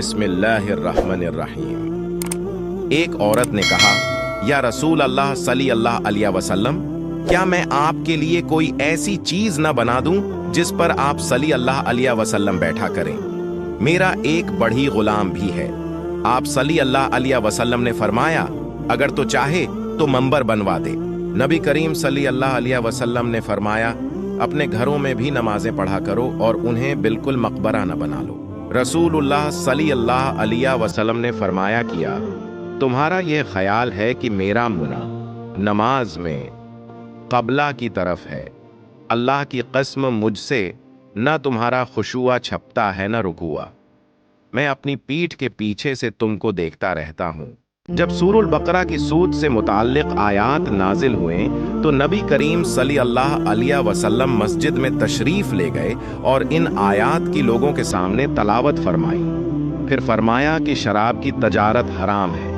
बिस्मिल्लाहिर्रहमानिर्रहीम। एक औरत ने कहा, या रसूल अल्लाह सल्लल्लाहु अलैहि वसल्लम, क्या मैं आपके लिए कोई ऐसी चीज न बना दूं जिस पर आप सल्लल्लाहु अलैहि वसल्लम बैठा करें? मेरा एक बढ़ी गुलाम भी है। आप सल्लल्लाहु अलैहि वसल्लम ने फरमाया, अगर तो चाहे तो मंबर बनवा दे। नबी करीम सल्लल्लाहु अलैहि वसल्लम ने फरमाया, अपने घरों में भी नमाजें पढ़ा करो और उन्हें बिल्कुल मकबरा न बना लो। रसूलुल्लाह सल्लल्लाहु अलैहि वसल्लम ने फरमाया, किया तुम्हारा ये ख्याल है कि मेरा मुंह नमाज में क़ब्ला की तरफ है? अल्लाह की कसम, मुझसे न तुम्हारा खुशुआ छपता है न रुकुआ। मैं अपनी पीठ के पीछे से तुमको देखता रहता हूँ। जब सूरुल बकरा की सूद से मुताल्लिक आयात नाजिल हुए तो नबी करीम सल्लल्लाहु अलैहि वसल्लम मस्जिद में तशरीफ ले गए और इन आयात की लोगों के सामने तलावत फरमाई। फिर फरमाया कि शराब की तजारत हराम है,